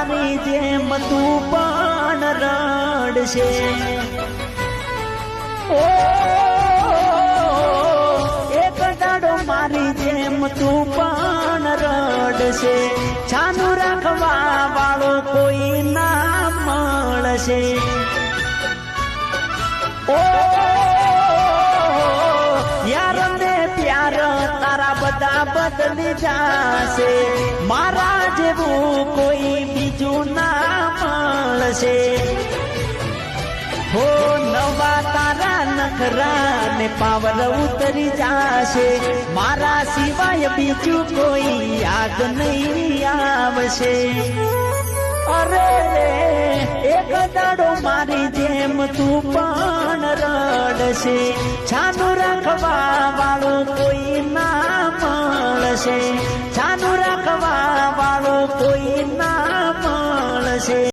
મારી જેમ તું પણ રડશે ઓ એક દાડો મારી જેમ તું પણ રડશે છાનું રાખવા વાળો કોઈ ના મળશે ઓ યાર ને પ્યાર તારા બધા બદલી જાશે મારા જેવું કોઈ બીજું ના મળશે હો નવા તારા નખરા ને પાવર ઉતરી જાશે મારા સિવાય બીજું કોઈ યાદ નહીં આવશે અરે એક દાડો મારી જેમ તું પણ રડશે છાનું રાખવા વાળો કોઈ ના મળશે છાનું રાખવા વાળો કોઈ ના મળશે